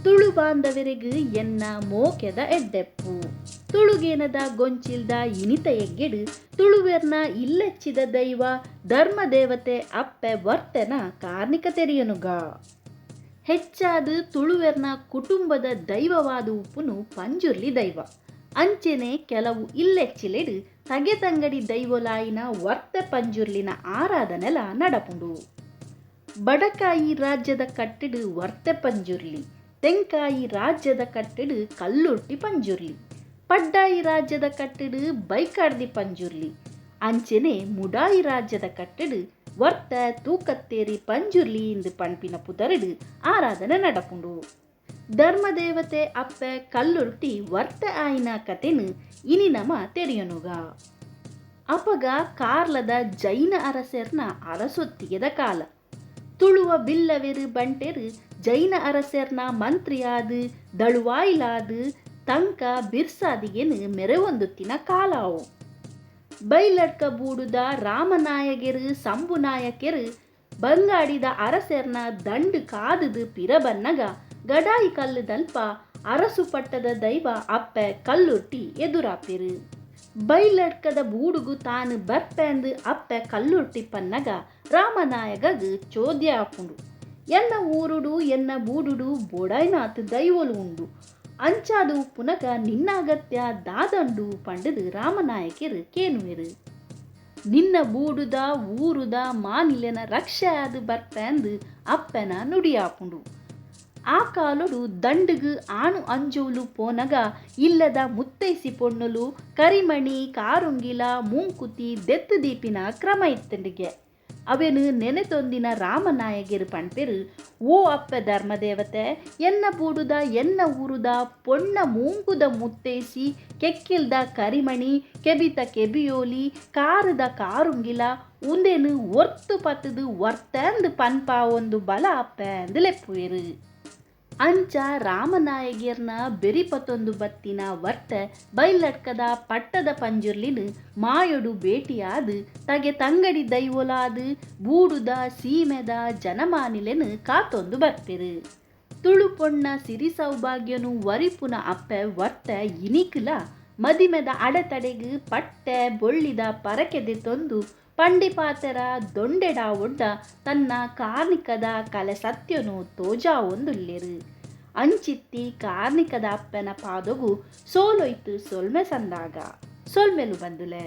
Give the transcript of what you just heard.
ತುಳು ಬಾಂಧವರಿಗೂ ಎನ್ನ ಮೋಕೆದ ಎಡ್ಡೆಪ್ಪು ತುಳುಗೇನದ ಗೊಂಚಿಲ್ದ ಇನಿತ ಎಗ್ಗೆಡು ತುಳುವೆರ್ನ ಇಲ್ಲೆಚ್ಚಿದ ದೈವ ಧರ್ಮ ದೇವತೆ ಅಪ್ಪೆ ವರ್ತನ ಕಾರ್ಣಿಕ ತೆರೆಯನುಗ ಹೆಚ್ಚಾದ ತುಳುವೆರ್ನ ಕುಟುಂಬದ ದೈವವಾದ ಉಪ್ಪುನು ಪಂಜುರ್ಲಿ ದೈವ ಅಂಚೆನೆ ಕೆಲವು ಇಲ್ಲೆಚ್ಚಿಲೆಡು ತಗೆತಂಗಡಿ ದೈವಲಾಯಿನ ವರ್ತೆ ಪಂಜುರ್ಲಿನ ಆರಾಧನೆಲ ನಡಪುಂಡು. ಬಡಕಾಯಿ ರಾಜ್ಯದ ಕಟ್ಟಡು ವರ್ತೆ ಪಂಜುರ್ಲಿ, ತೆಂಕಾಯಿ ರಾಜ್ಯದ ಕಟ್ಟಡು ಕಲ್ಲುರ್ಟಿ ಪಂಜುರ್ಲಿ, ಪಡ್ಡಾಯಿ ರಾಜ್ಯದ ಕಟ್ಟಡು ಬೈಕಾಡ್ದಿ ಪಂಜುರ್ಲಿ, ಅಂಚೆನೆ ಮುಡಾಯಿ ರಾಜ್ಯದ ಕಟ್ಟಡು ವರ್ತ ತೂಕತ್ತೇರಿ ಪಂಜುರ್ಲಿ ಇಂದು ಪಂಪಿನ ಪುದರಡು ಆರಾಧನೆ ನಡಪುಂಡು. ಧರ್ಮದೇವತೆ ಅಪ್ಪೆ ಕಲ್ಲುರ್ಟಿ ವರ್ತ ಆಯಿನ ಕತೆನು ಇನಿ ನಮ ತೆರೆಯನುಗ. ಅಪಗ ಕಾರ್ಲದ ಜೈನ ಅರಸೆರ್ನ ಅರಸೊತ್ತಿಗೆದ ಕಾಲ ತುಳುವ ಬಿಲ್ಲವೆರು ಬಂಟೆರು ಜೈನ ಅರಸೆರ್ನ ಮಂತ್ರಿಯಾದು ದಳುವಾಯಿಲಾದು ತಂಕ ಬಿರ್ಸಾದಿಗೆನು ಮೆರೆವೊಂದುತ್ತಿನ ಕಾಲಾವು. ಬೈಲಡ್ಕ ಬೂಡುದ ರಾಮನಾಯಗೆರು ಸಂಬುನಾಯಕೆರು ಬಂಗಾಡಿದ ಅರಸೆರ್ನ ದಂಡು ಕಾದುದು ಪಿರಬನ್ನಗ ಗಡಾಯಿ ಕಲ್ಲುದಲ್ಪ ಅರಸು ಪಟ್ಟದ ದೈವ ಅಪ್ಪೆ ಕಲ್ಲುರ್ಟಿ ಎದುರಾಪೆರು. ಬೈಲಡ್ಕದ ಬೂಡುಗು ತಾನು ಬರ್ಪೆಂದು ಅಪ್ಪೆ ಕಲ್ಲುರ್ಟಿ ಪನ್ನಗ ರಾಮನಾಯಗಗ್ ಚೋದ್ಯ ಆಪುಂಡು. ಎನ್ನ ಊರುಡು ಎನ್ನ ಬೂಡುಡು ಬೊಡೈನಾತ್ ದೈವಲು ಉಂಡು ಅಂಚಾದು ಪುನಗ ನಿನ್ನ ಅಗತ್ಯ ದಾದಂಡು ಪಂಡದು ರಾಮನಾಯಕೆರು ಕೇನುವೆರು. ನಿನ್ನ ಬೂಡುದ ಊರುದ ಮಾನಿಲೆನ ರಕ್ಷೆಯಾದು ಬರ್ಪೆಂದು ಅಪ್ಪೆನ ನುಡಿಯಾಪುಂಡು. ಆ ಕಾಲೊಡು ದಂಡುಗು ಆಣು ಅಂಜೋಲು ಪೋನಗ ಇಲ್ಲದ ಮುತ್ತೈಸಿ ಪೊಣ್ಣಲು ಕರಿಮಣಿ ಕಾರುಂಗಿಲ ಮೂಂಕುತಿ ದೆತ್ತು ದೀಪಿನ ಕ್ರಮ ಇತ್ತಂಡಿಗೆ ಅವೆನು ನೆನೆತೊಂದಿನ ರಾಮನಾಯಗೆರು ಪಂಪೆರು ಓ ಅಪ್ಪೆ ಧರ್ಮದೇವತೆ ಎನ್ನ ಬೂಡುದ ಎನ್ನ ಊರುದ ಪೊಣ್ಣ ಮೂಂಕುದ ಮುತ್ತೈಸಿ ಕೆಕ್ಕಿಲ್ದ ಕರಿಮಣಿ ಕೆಬಿತ ಕೆಬಿಯೋಲಿ ಕಾರುದ ಕಾರುಂಗಿಲ ಉಂದೆನು ಒರ್ತು ಪತ್ತದು ವರ್ತಂದು ಪನ್ಪ ಒಂದು ಬಲ ಅಪ್ಪೆ ಅಂದು ಲೆಪ್ಪುವೆರು. ಅಂಚ ರಾಮನಾಯಗಿಯರ್ನ ಬೆರಿಪತ್ತೊಂದು ಬತ್ತಿನ ವರ್ತ ಬೈಲಡ್ಕದ ಪಟ್ಟದ ಪಂಜುರ್ಲಿನು ಮಾಯೊಡು ಭೇಟಿಯಾದು ತಗೆ ತಂಗಡಿ ದೈವೊಲಾದು ಬೂಡುದ ಸೀಮೆದ ಜನಮಾನಿಲೆನು ಕಾತೊಂದು ಬರ್ಪೆರು. ತುಳು ಪೊಣ್ಣ ಸಿರಿ ಸೌಭಾಗ್ಯನು ವರಿಪುನ ಅಪ್ಪೆ ವರ್ತ ಇನಿಕುಲ ಮದಿಮೆದ ಅಡೆತಡೆಗು ಪಟ್ಟೆ ಬೊಳ್ಳಿದ ಪರಕೆದೆ ತೊಂದು ಪಂಡಿಪಾತೆರ ದೊಂಡೆಡ ಒಡ್ಡ ತನ್ನ ಕಾರ್ಣಿಕದ ಕಲೆ ಸತ್ಯನು ತೋಜಾ ಒಂದುಲ್ಲೆರು. ಅಂಚಿತ್ತಿ ಕಾರ್ಣಿಕದ ಅಪ್ಪನ ಪಾದೊಗು ಸೋಲೊಯ್ತು ಸೊಲ್ಮೆ ಸಂದಾಗ ಸೊಲ್ಮೆಲು ಬಂದುಲೆ.